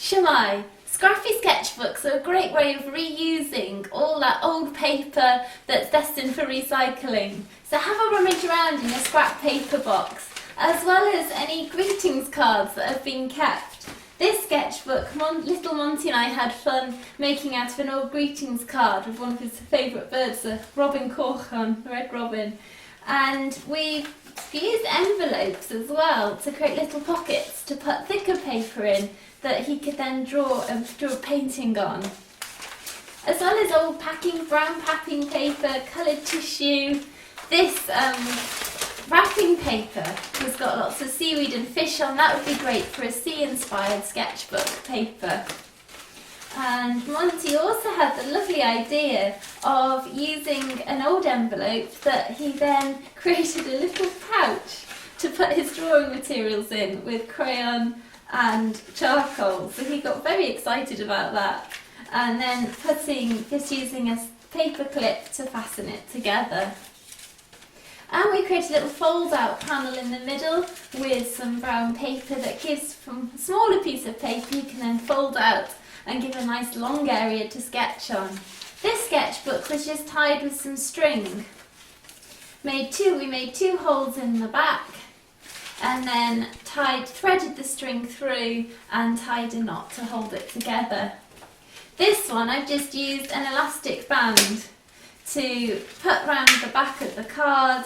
Shemai, Scrappy sketchbooks are a great way of reusing all that old paper that's destined for recycling. So have a rummage around in your scrap paper box, as well as any greetings cards that have been kept. This sketchbook, little Monty and I had fun making out of an old greetings card with one of his favourite birds, a robin corchan, a red robin. And we used envelopes as well to create little pockets to put thicker paper in that he could then draw a painting on. As well as old brown packing paper, coloured tissue. This wrapping paper has got lots of seaweed and fish on. That would be great for a sea-inspired sketchbook paper. And Monty also had the lovely idea of using an old envelope that he then created a little pouch to put his drawing materials in with crayon and charcoal. So he got very excited about that, and then just using a paper clip to fasten it together. And we created a little fold-out panel in the middle with some brown paper that gives, from a smaller piece of paper, you can then fold out and give a nice long area to sketch on. This sketchbook was just tied with some string. We made two holes in the back, and then threaded the string through and tied a knot to hold it together. This one I've just used an elastic band to put round the back of the card,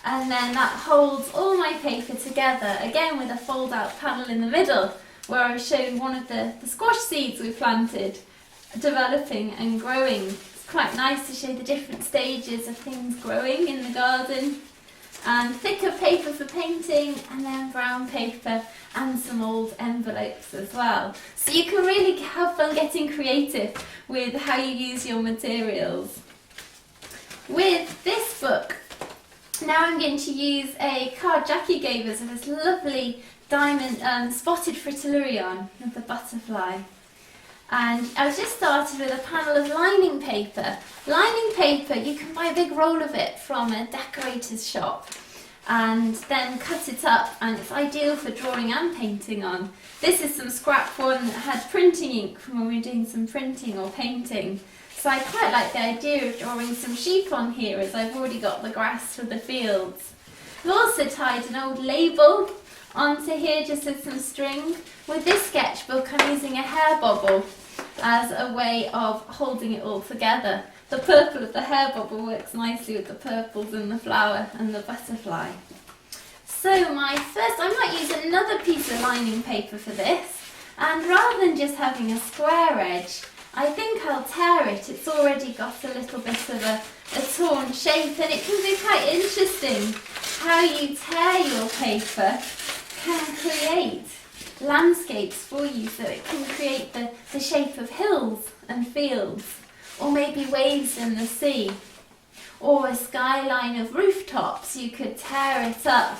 and then that holds all my paper together, again with a fold out panel in the middle where I was showing one of the squash seeds we planted developing and growing. It's quite nice to show the different stages of things growing in the garden. And thicker paper for painting, and then brown paper and some old envelopes as well. So you can really have fun getting creative with how you use your materials. With this book, now I'm going to use a card Jackie gave us of this lovely diamond spotted fritillary with the butterfly. And I've just started with a panel of lining paper. Lining paper, you can buy a big roll of it from a decorator's shop and then cut it up, and it's ideal for drawing and painting on. This is some scrap one that had printing ink from when we were doing some printing or painting. So I quite like the idea of drawing some sheep on here, as I've already got the grass for the fields. I've also tied an old label onto here just with some string. With this sketchbook I'm using a hair bobble as a way of holding it all together. The purple of the hair bobble works nicely with the purples in the flower and the butterfly. So I might use another piece of lining paper for this, and rather than just having a square edge, I think I'll tear it. It's already got a little bit of a torn shape, and it can be quite interesting how you tear your paper can create landscapes for you, so it can create the shape of hills and fields, or maybe waves in the sea, or a skyline of rooftops. You could tear it up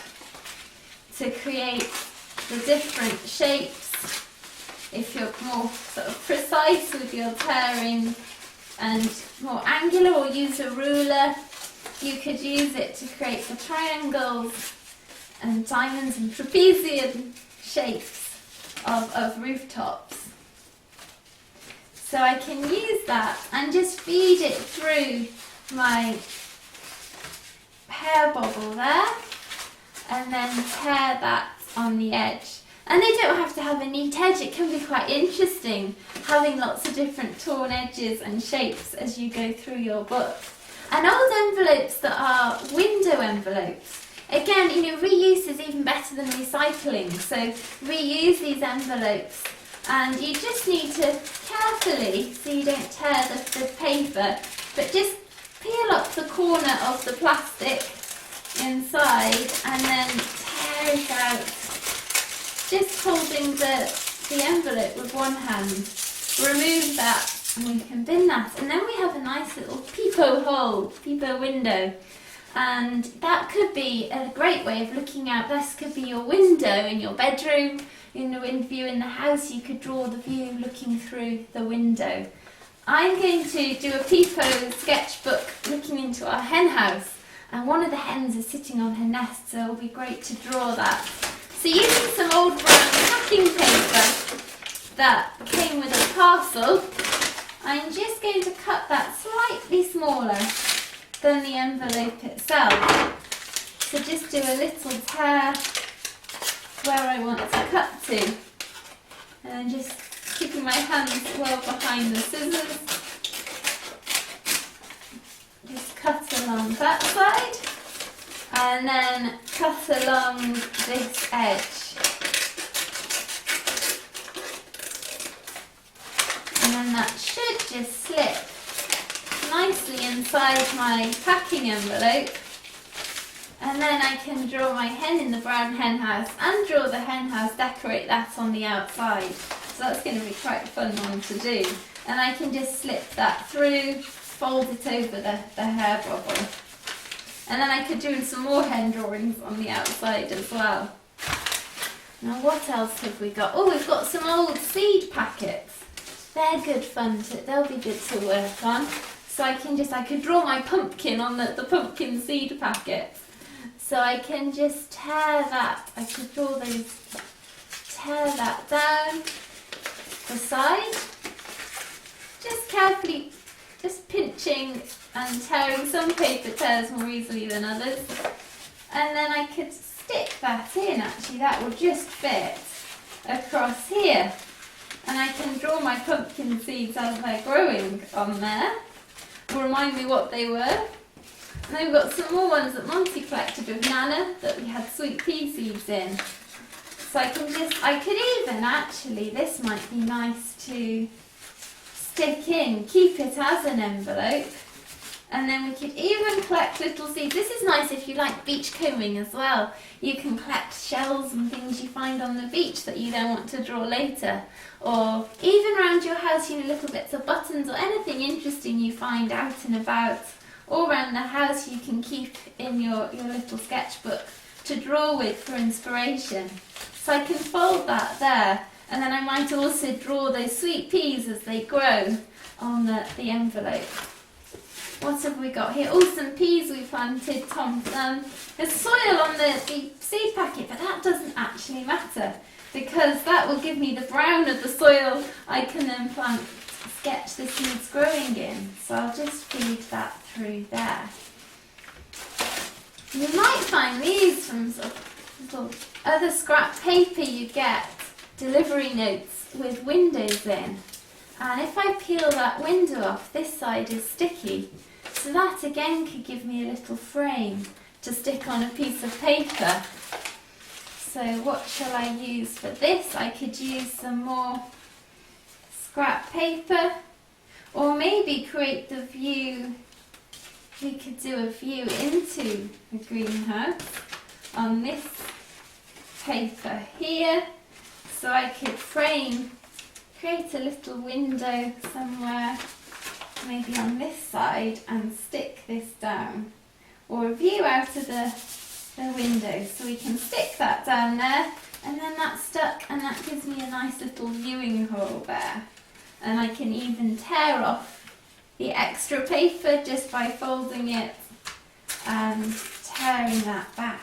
to create the different shapes. If you're more sort of precise with your tearing and more angular, or use a ruler, you could use it to create the triangles and diamonds and trapezium shapes of rooftops. So I can use that and just feed it through my hair bobble there, and then tear that on the edge. And they don't have to have a neat edge. It can be quite interesting having lots of different torn edges and shapes as you go through your book. And old envelopes that are window envelopes. Again, reuse is even better than recycling. So reuse these envelopes, and you just need to carefully, so you don't tear the paper, but just peel up the corner of the plastic inside and then tear it out. Just holding the envelope with one hand, remove that, and we can bin that. And then we have a nice little peephole window. And that could be a great way of looking out. This could be your window in your bedroom, in the wind view in the house. You could draw the view looking through the window. I'm going to do a peephole sketchbook looking into our hen house, and one of the hens is sitting on her nest, so it'll be great to draw that. So using some old brown packing paper that came with a parcel, I'm just going to cut that slightly smaller than the envelope itself. So just do a little tear where I want to cut to. And just keeping my hands well behind the scissors. Just cut along that side. And then cut along this edge. And then that should just slip nicely inside my packing envelope. And then I can draw my hen in the brown hen house and draw the hen house, decorate that on the outside. So that's going to be quite a fun one to do. And I can just slip that through, fold it over the hair bubble. And then I could do some more hen drawings on the outside as well. Now what else have we got? Oh, we've got some old seed packets. They're good fun they'll be good to work on. So I could draw my pumpkin on the pumpkin seed packet. So I can just tear that, I could draw tear that down the side. Just carefully, just pinching and tearing. Some paper tears more easily than others. And then I could stick that in, actually that will just fit across here. And I can draw my pumpkin seeds as they're growing on there. Will remind me what they were. And then we've got some more ones that Monty collected with Nana that we had sweet pea seeds in. So I could even actually, this might be nice to stick in, keep it as an envelope. And then we could even collect little seeds. This is nice if you like beachcombing as well. You can collect shells and things you find on the beach that you then want to draw later. Or even around your house, little bits of buttons or anything interesting you find out and about. All around the house you can keep in your little sketchbook to draw with for inspiration. So I can fold that there. And then I might also draw those sweet peas as they grow on the envelope. What have we got here? Oh, some peas we planted, Tom's done. There's soil on the seed packet, but that doesn't actually matter because that will give me the brown of the soil I can then sketch the seeds growing in. So I'll just feed that through there. You might find these from sort of little other scrap paper you get, delivery notes with windows in. And if I peel that window off, this side is sticky. So that again could give me a little frame to stick on a piece of paper. So what shall I use for this? I could use some more scrap paper, or maybe create the view. We could do a view into the greenhouse on this paper here. So I could create a little window somewhere, maybe on this side, and stick this down, or a view out of the window. So we can stick that down there, and then that's stuck, and that gives me a nice little viewing hole there. And I can even tear off the extra paper just by folding it and tearing that back.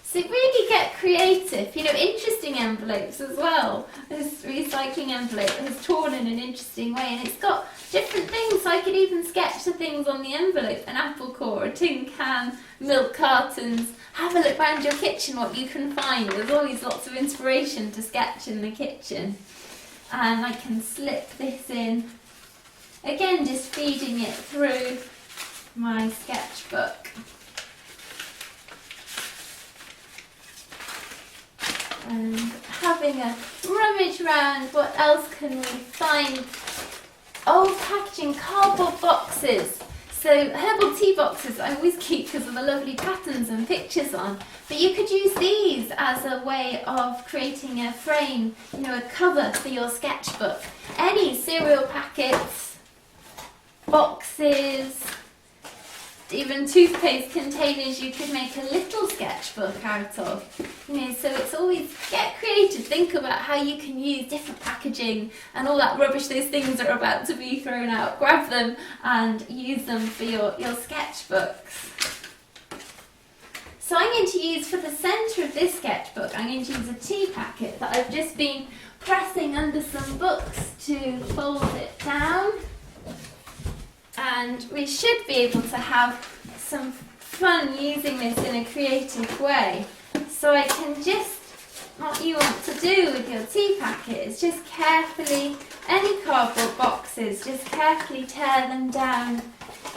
So really get creative, interesting envelopes as well. This recycling envelope is torn in an interesting way, and it's got different things. So I could even sketch the things on the envelope, an apple core, a tin can, milk cartons. Have a look around your kitchen what you can find. There's always lots of inspiration to sketch in the kitchen. And I can slip this in. Again, just feeding it through my sketchbook. And having a rummage around, what else can we find? Old packaging, cardboard boxes. So herbal tea boxes I always keep because of the lovely patterns and pictures on. But you could use these as a way of creating a frame, a cover for your sketchbook. Any cereal packets, boxes, even toothpaste containers you could make a little sketchbook out of. So it's always, get creative, think about how you can use different packaging and all that rubbish those things are about to be thrown out. Grab them and use them for your sketchbooks. So I'm going to use, for the centre of this sketchbook, I'm going to use a tea packet that I've just been pressing under some books to fold it down, and we should be able to have some fun using this in a creative way. So I can just, what you want to do with your tea packet is just carefully, any cardboard boxes, just carefully tear them down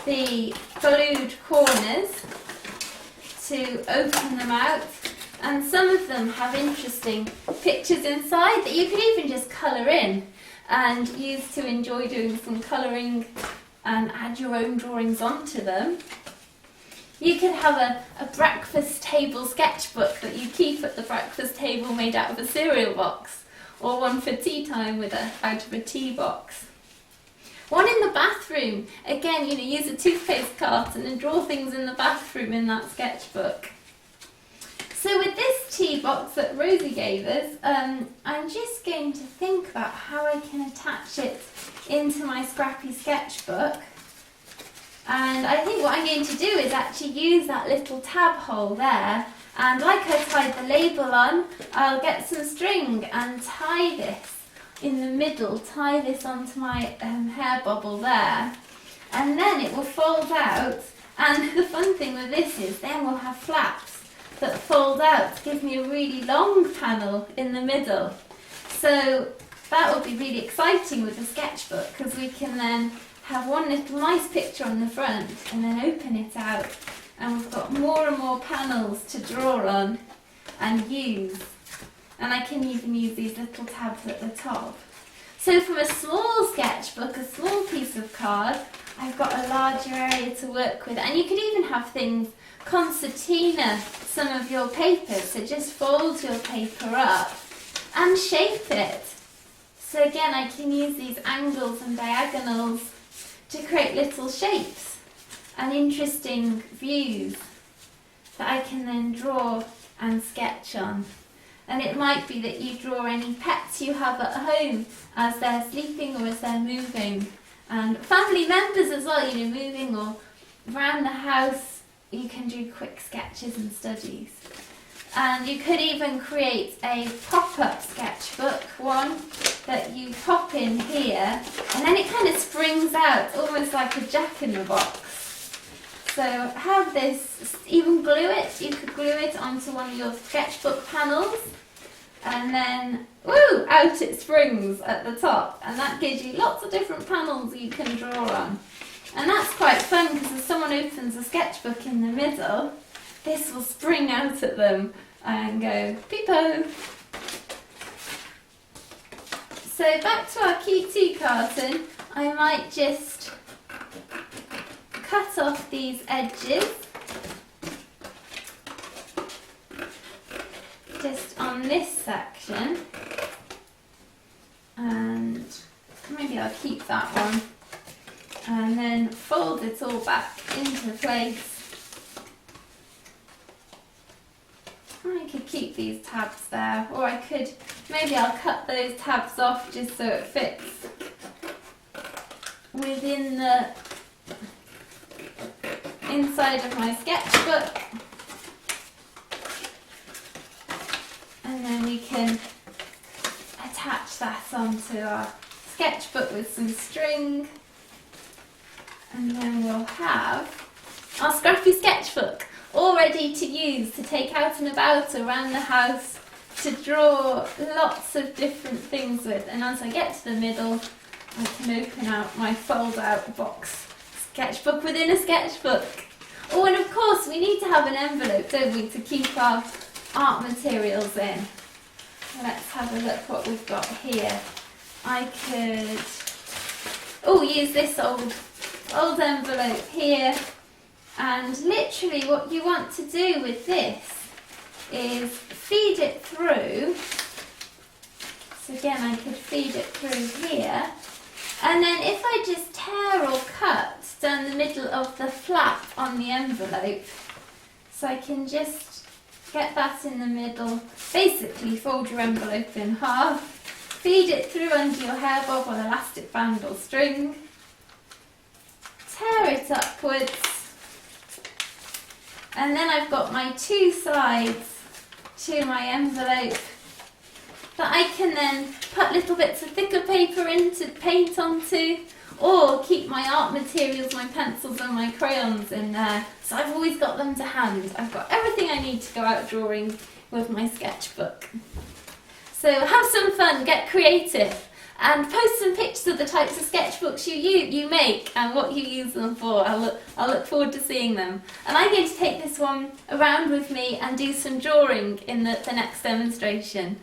the glued corners to open them out. And some of them have interesting pictures inside that you could even just colour in and use to enjoy doing some colouring and add your own drawings onto them. You could have a breakfast table sketchbook that you keep at the breakfast table made out of a cereal box, or one for tea time out of a tea box. One in the bathroom, again, use a toothpaste carton and draw things in the bathroom in that sketchbook. So with this tea box that Rosie gave us, I'm just going to think about how I can attach it into my Scrappy sketchbook. And I think what I'm going to do is actually use that little tab hole there, and like I tied the label on, I'll get some string and tie this in the middle, tie this onto my hair bobble there, and then it will fold out. And the fun thing with this is then we'll have flaps that fold out to give me a really long panel in the middle. So that will be really exciting with the sketchbook, because we can then have one little nice picture on the front and then open it out, and we've got more and more panels to draw on and use. And I can even use these little tabs at the top. So from a small sketchbook, a small piece of card, I've got a larger area to work with. And you could even have things concertina some of your papers, so just fold your paper up and shape it. So again, I can use these angles and diagonals to create little shapes and interesting views that I can then draw and sketch on. And it might be that you draw any pets you have at home as they're sleeping or as they're moving. And family members as well, moving or around the house, you can do quick sketches and studies. And you could even create a pop-up sketchbook, one that you pop in here, and then it kind of springs out, almost like a jack-in-the-box. So have this, even glue it, you could glue it onto one of your sketchbook panels, and then, woo, out it springs at the top, and that gives you lots of different panels you can draw on. And that's quite fun, because if someone opens a sketchbook in the middle, this will spring out at them and go, peepo. So back to our cute tea carton, I might just cut off these edges, just on this section, and maybe I'll keep that one, and then fold it all back into place. I could keep these tabs there, or maybe I'll cut those tabs off just so it fits within the inside of my sketchbook. And then we can attach that onto our sketchbook with some string. And then we'll have our Scrappy sketchbook all ready to use, to take out and about around the house, to draw lots of different things with. And as I get to the middle, I can open out my fold-out box sketchbook within a sketchbook. Oh, and of course we need to have an envelope, don't we, to keep our art materials in. Let's have a look what we've got here. I could use this old envelope here. And literally what you want to do with this is feed it through. So again, I could feed it through here. And then if I just tear or cut down the middle of the flap on the envelope, so I can just get that in the middle, basically fold your envelope in half, feed it through under your hair bob or elastic band or string, tear it upwards, and then I've got my two sides to my envelope that I can then put little bits of thicker paper in to paint onto, or keep my art materials, my pencils and my crayons in there. So I've always got them to hand. I've got everything I need to go out drawing with my sketchbook. So have some fun, get creative, and post some pictures of the types of sketchbooks you make and what you use them for. I'll look forward to seeing them. And I'm going to take this one around with me and do some drawing in the next demonstration.